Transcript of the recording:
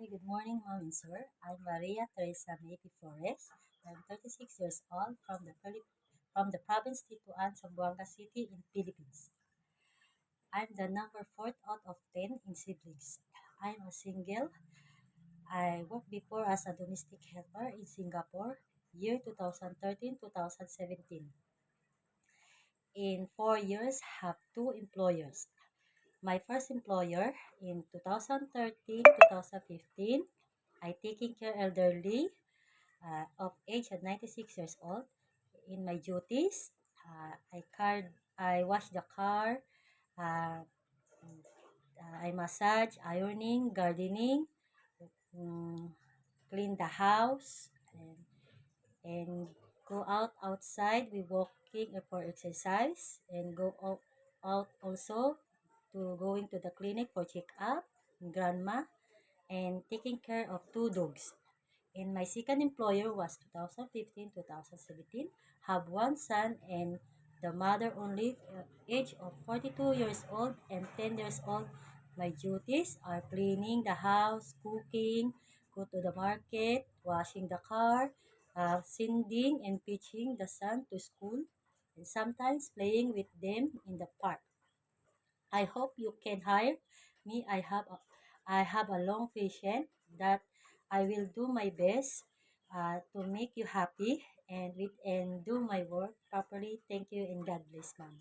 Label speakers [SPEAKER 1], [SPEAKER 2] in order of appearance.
[SPEAKER 1] Hi, good morning, Ma'am and Sir. I'm Maria Teresa Maypi Flores. I'm 36 years old from the province Tituan, Zamboanga City in Philippines. I'm the number fourth out of 10 in siblings. I'm a single. I worked before as a domestic helper in Singapore, year 2013-2017. In 4 years, have two employers. My first employer in 2013-2015, I taking care elderly of age at 96 years old. In my duties, I wash the car, uh, I massage, ironing, gardening, mm, clean the house, and go outside. We walking for exercise and go out also to going to the clinic for check up, grandma, and taking care of two dogs. And my second employer was 2015-2017. Have one son and the mother only age of 42 years old and 10 years old. My duties are cleaning the house, cooking, go to the market, washing the car, sending and teaching the son to school, and sometimes playing with them in the park. I hope you can hire me. I have a long patience that I will do my best to make you happy and do my work properly. Thank you and God bless, Ma'am.